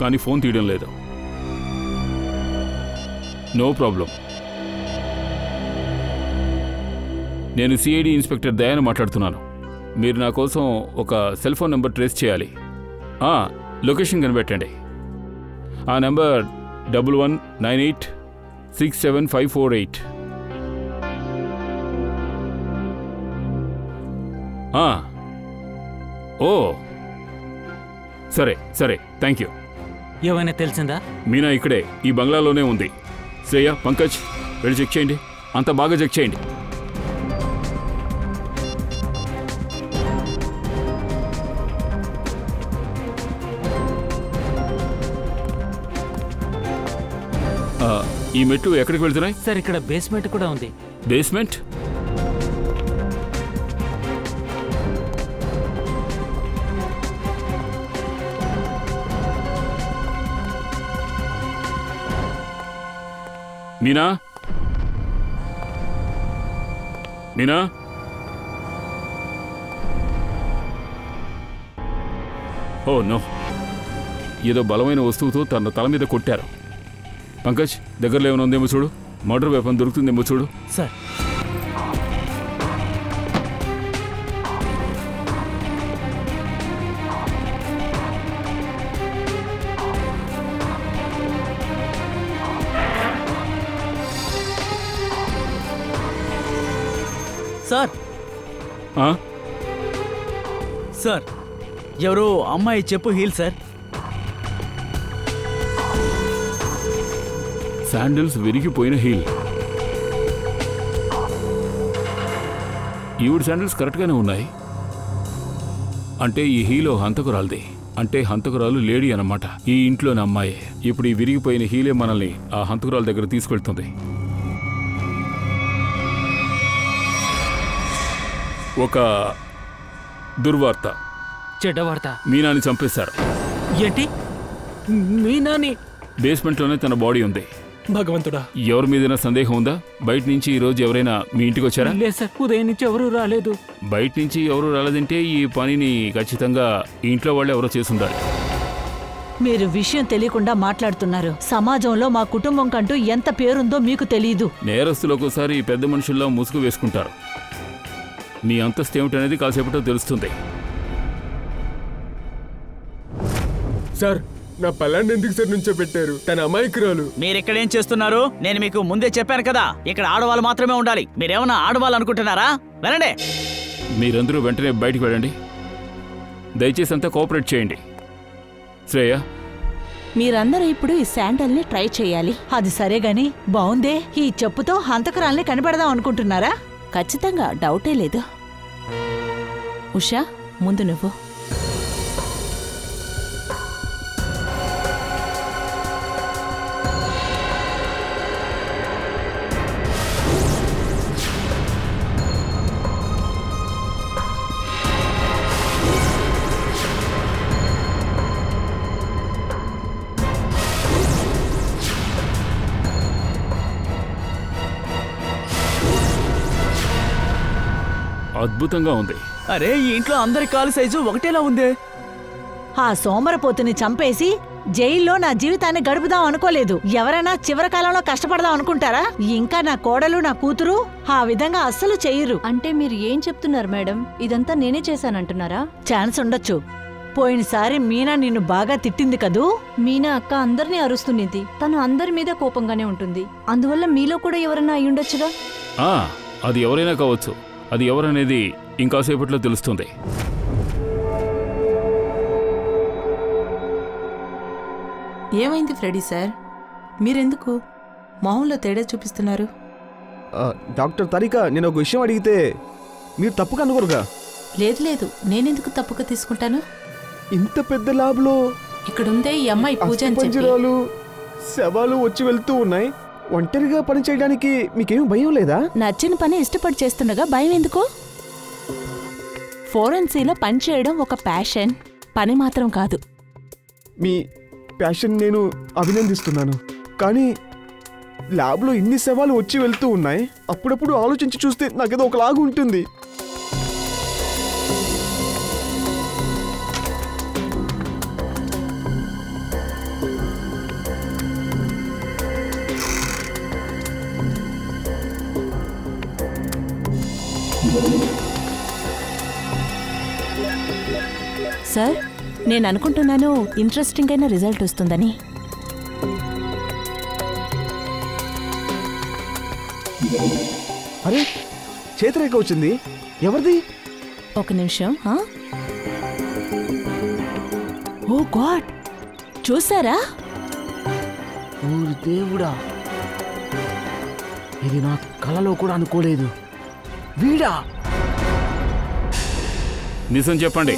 కానీ ఫోన్ తీయడం లేదు. No problem. నేను సిఐడి ఇన్స్పెక్టర్ దయాను మాట్లాడుతున్నాను. మీరు నా కోసం ఒక సెల్ ఫోన్ నెంబర్ ట్రేస్ చేయాలి. లొకేషన్ కనిపెట్టండి. ఆ నెంబర్ 1198675548. ఓ సరే సరే, థ్యాంక్ యూ. ఏమైనా తెలిసిందా? మీనా ఇక్కడే ఈ బంగ్లాలోనే ఉంది. శ్రేయ, పంకజ్ వెళ్ళి చెక్ చేయండి. అంత బాగా చెక్ చేయండి. ఈ మెట్లు ఎక్కడికి వెళ్తున్నాయి? సార్ ఇక్కడ బేస్మెంట్ కూడా ఉంది. Basement? Meena, Meena, oh no, ఏదో బలమైన వస్తువుతో తన తల మీద కొట్టారు. పంకజ్, దగ్గరలో ఏమైనా ఉందేమో చూడు. మర్డర్ వెపన్ దొరుకుతుందేమో చూడు. సార్. సార్ సార్, ఎవరో అమ్మాయి చెప్పు హీల్ సార్. శాండిల్స్ విరిగిపోయిన హీల్. ఈవిడ శాండిల్స్ కరెక్ట్గానే ఉన్నాయి. అంటే ఈ హీలో హంతకురాలది. అంటే హంతకురాలు లేడీ అన్నమాట. ఈ ఇంట్లోని అమ్మాయి. ఇప్పుడు ఈ విరిగిపోయిన హీలే మనల్ని ఆ హంతకురాల దగ్గర తీసుకెళ్తుంది. ఒక దుర్వార్త. చెడ్డవార్త. మీనాని చంపేశారు. ఏంటి? మీనాని? బేస్మెంట్లోనే తన బాడీ ఉంది. భగవంతుడా. ఎవరి మీదైనా సందేహం ఉందా? బయట నుంచి ఈ రోజు ఎవరైనా మీ ఇంటికి వచ్చారా? లేదు సార్, ఉదయం నుంచి ఎవరూ రాలేదు. బయట నుంచి ఎవరు రాలేదంటే ఈ పనిని ఖచ్చితంగా ఈ ఇంట్లో వాళ్ళు ఎవరో చేసుండాలి. మీరు విషయం తెలియకుండా మాట్లాడుతున్నారు. సమాజంలో మా కుటుంబం కంటూ ఎంత పేరుందో మీకు తెలియదు. నేరస్తులు ఒక్కోసారి పెద్ద మనుషుల్లో ముసుగు వేసుకుంటారు. మీ అంతస్తు ఏమిటనేది కాసేపట్లో తెలుస్తుంది. సార్, నా పలాన్ని ఎందుకు సార్ నుంచో పెట్టారు? తన అమాయకురాలు. మీరెక్కడేం చేస్తున్నారు? నేను మీకు ముందే చెప్పాను కదా, ఇక్కడ ఆడవాళ్ళు మాత్రమే ఉండాలి. మీరేమన్నా ఆడవాళ్ళు అనుకుంటున్నారా? వెళ్ళండి. మీరందరూ వెంటనే బయటికి వెళ్ళండి. దయచేసి అంతా కోఆపరేట్ చేయండి. శ్రేయ, మీరందరూ ఇప్పుడు ఈ శాండల్ని ట్రై చేయాలి. అది సరే గాని బావుందే. ఈ చెప్పుతో హంతకురాల్ని కనిపెడదాం అనుకుంటున్నారా? ఖచ్చితంగా, డౌటే లేదు. ఉషా, ముందు నువ్వు. అద్భుతంగా ఉంది. అరే, ఈ ఇంట్లో అందరి కాలు సైజు ఒకటేలా ఉందే. ఆ సోమరపోతుని చంపేసి జైల్లో నా జీవితాన్ని గడుపుదాం అనుకోలేదు. ఎవరైనా చివరి కాలంలో కష్టపడదాం అనుకుంటారా? ఇంకా నా కోడలు నా కూతురు ఆ విధంగా అస్సలు చెయ్యరు. అంటే మీరు ఏం చెప్తున్నారు మేడం? ఇదంతా నేనే చేశానంటున్నారా? ఛాన్స్ ఉండొచ్చు. పోయినసారి మీనా నిన్ను బాగా తిట్టింది కదూ? మీనా అక్క అందరినీ అరుస్తున్నది. తను అందరి మీద కోపంగానే ఉంటుంది. అందువల్ల మీలో కూడా ఎవరన్నా అయ్యుండొచ్చుగా. అది ఎవరైనా కావచ్చు. అది ఎవరనేది ఇంకాసేపట్లో తెలుస్తుంది. ఏమైంది ఫ్రెడీ సార్? మీరెందుకు మొహంలో తేడా చూపిస్తున్నారు? డాక్టర్ తరిక, నేను ఒక విషయం అడిగితే మీరు తప్పుగా అనుకోరుగా? లేదు లేదు, నేనెందుకు తప్పుగా తీసుకుంటాను? ఇంత పెద్ద ల్యాబ్లో ఇక్కడుందే ఈ అమ్మాయి పూజ అని చెప్పి పంజరాలు శవాలు వచ్చి వెళ్తూ ఉన్నాయి. ఒంటరిగా పని చేయడానికి మీకేం భయం లేదా? నచ్చిన పని ఇష్టపడి చేస్తుండగా భయం ఎందుకు? ఫోరెన్సీలో పని చేయడం ఒక ప్యాషన్, పని మాత్రం కాదు. మీ ప్యాషన్ నేను అభినందిస్తున్నాను. కానీ ల్యాబ్లో ఇన్ని శవాలు వచ్చి వెళ్తూ ఉన్నాయి. అప్పుడప్పుడు ఆలోచించి చూస్తే నాకేదో ఒకలాగా ఉంటుంది. సార్, నేను అనుకుంటున్నాను ఇంట్రెస్టింగ్ అయిన రిజల్ట్ వస్తుందని. అరే, చేతిరేఖ వచ్చింది. ఎవరిది? ఒక నిమిషం. ఓ గాడ్, చూసారా? ఓరి దేవుడా, ఇది నా కలలో కూడా అనుకోలేదు. వీడా? నిజం చెప్పండి,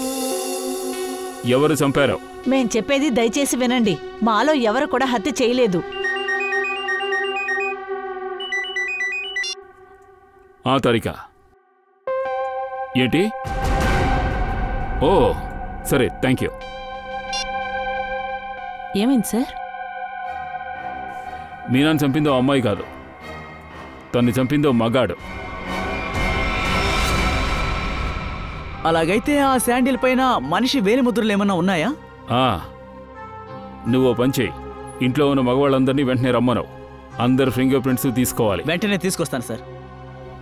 ఎవరు చంపారో? మేం చెప్పేది దయచేసి వినండి. మాలో ఎవరు కూడా హత్య చేయలేదు. తారిక ఏంటి? ఓ సరే, థ్యాంక్ యూ. ఏమైంది సార్? మీనాన్ని చంపిందో అమ్మాయి కాదు, తన్ని చంపిందో మగాడు. అలాగైతే ఆ శాండిల్ పైన మనిషి వేలిముద్రలు ఏమన్నా ఉన్నాయా? నువ్వు పని చేయి, ఇంట్లో ఉన్న మగవాళ్ళందరినీ వెంటనే రమ్మను. అందరు ఫింగర్ ప్రింట్స్ తీసుకోవాలి. వెంటనే తీసుకొస్తాను సార్.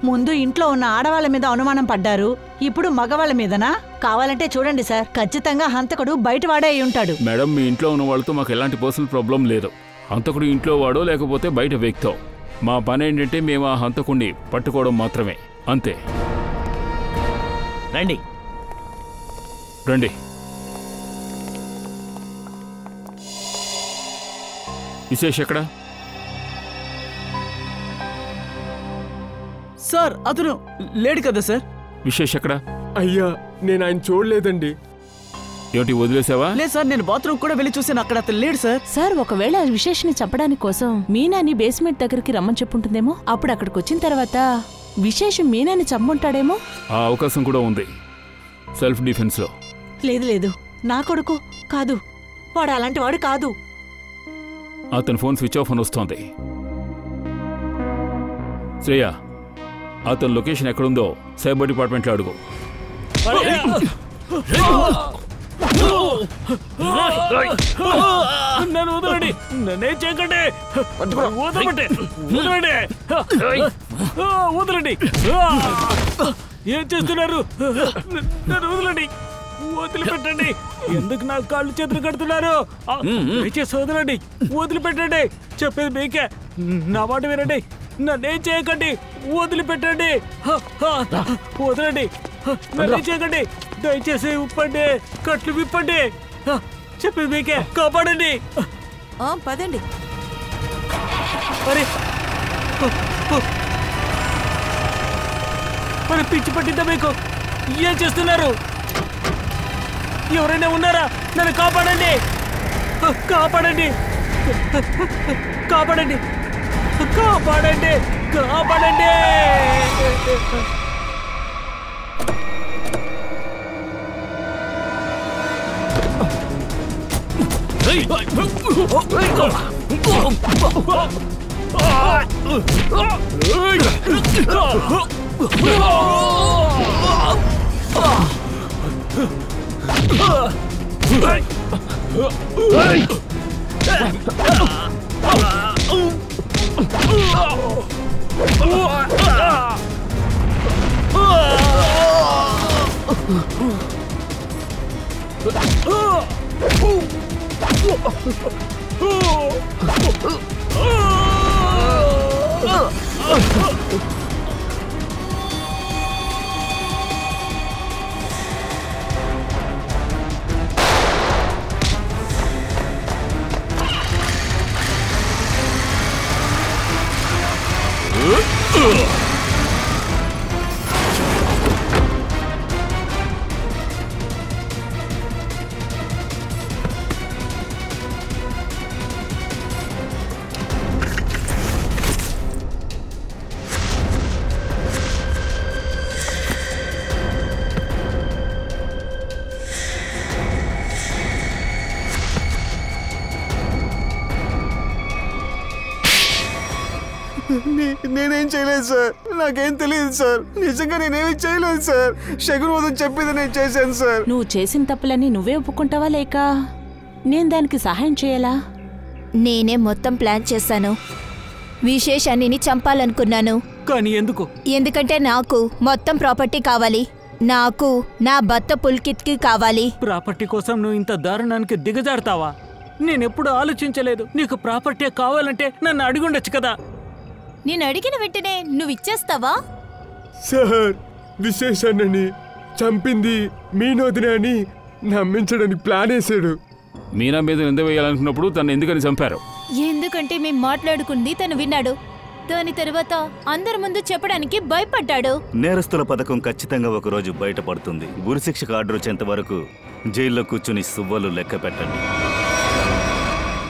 ముందు ఇంట్లో ఉన్న ఆడవాళ్ల మీద అనుమానం పడ్డారు, ఇప్పుడు మగవాళ్ల మీదనా? కావాలంటే చూడండి సార్, ఖచ్చితంగా హంతకుడు బయటవాడే అయి ఉంటాడు. మేడం, మీ ఇంట్లో ఉన్న వాళ్ళతో మాకు ఎలాంటి పర్సనల్ ప్రాబ్లం లేదు. హంతకుడు ఇంట్లో వాడో లేకపోతే బయట వ్యక్తో. మా పని ఏంటంటే మేము ఆ హంతకుడిని పట్టుకోవడం మాత్రమే, అంతే. రండి రండి. విశేష్ ఎక్కడ? సార్, అతను లేడు కదా సార్. విశేష్ ఎక్కడ? అయ్యా, నేను ఆయన చూడలేదండి. ఏమిటి, వదిలేసావా? లేదు సార్, నేను బాత్రూమ్ కూడా వెళ్ళి చూసాను, అక్కడ అతను లేడు సార్. సార్, ఒకవేళ విశేష్ని చంపడానికి కోసం మీనాని బేస్మెంట్ దగ్గరికి రమ్మని చెప్పుంటుందేమో. అప్పుడు అక్కడికి వచ్చిన తర్వాత విశేష్ మీనాని చంపుంటాడేమో. ఆ అవకాశం కూడా ఉంది, సెల్ఫ్ డిఫెన్స్ లో. లేదు లేదు, నా కొడుకు కాదు, వాడు అలాంటి వాడు కాదు. అతని ఫోన్ స్విచ్ ఆఫ్ అని వస్తోంది. శ్రేయ, అతని లొకేషన్ ఎక్కడుందో సైబర్ డిపార్ట్మెంట్లో అడుగు. నన్ను వదలండి, నన్నేం చేయకండి, వదలండి, వదలండి, వదలండి. ఏం చేస్తున్నారు? నన్ను వదలండి, వదిలిపెట్టండి. ఎందుకు నా కాళ్ళు చేతులు కడుతున్నారు? దయచేసి వదలండి, వదిలిపెట్టండి. చెప్పేది మీకే, నా మాట వినండి. నన్నేం చేయకండి, వదిలిపెట్టండి, వదలండి, నన్నేం చేయకండి. దయచేసి విప్పండి, కట్లు విప్పండి. చెప్పేది మీకే, కాపాడండి. పదండి. అరే మరి పిచ్చి పట్టిద్దా మీకు? ఏం చేస్తున్నారు? ఎవరైనా ఉన్నారా? నన్ను కాపాడండి, కాపాడండి, కాపాడండి, కాపాడండి, కాపాడండి. నేనేం చేయలేదు సార్, నాకేం తెలియదు సార్, నిజంగా నేనేమీ చేయలేదు సార్. శకున్ వదం చెప్పింది నేను చేశాను సార్. నువ్వు చేసిన తప్పులని నువ్వే ఒప్పుకుంటావా లేక నేను దానికి సహాయం చేయాలా? నేనే మొత్తం ప్లాన్ చేశాను. విశేషాన్ని చంపాలనుకున్నాను. కానీ ఎందుకు? ఎందుకంటే నాకు మొత్తం ప్రాపర్టీ కావాలి. నాకు నా భర్త పుల్కిత్కి కావాలి. ప్రాపర్టీ కోసం నువ్వు ఇంత దారుణానికి దిగజారుతావా? నేనెప్పుడు ఆలోచించలేదు. నీకు ప్రాపర్టీ కావాలంటే నన్ను అడిగుండొచ్చు కదా. నేను అడిగిన వెంటనే నువ్వు ఇచ్చేస్తావా? సార్, విశేషాన్ని చంపింది మీనోదిన అని నమ్మించడానికి ప్లాన్ వేసాడు. మీనా మీద నింద వేయాలనుకున్నప్పుడు తను ఎందుకని చంపారు? ఎందుకంటే మేము మాట్లాడుకుంది తను విన్నాడు. దాని తర్వాత అందరి ముందు చెప్పడానికి భయపడ్డాడు. నేరస్తుల పథకం ఖచ్చితంగా ఒకరోజు బయటపడుతుంది. గురిశిక్షకు ఆర్డర్ వచ్చేంత వరకు జైల్లో కూర్చుని సువ్వలు లెక్క పెట్టండి.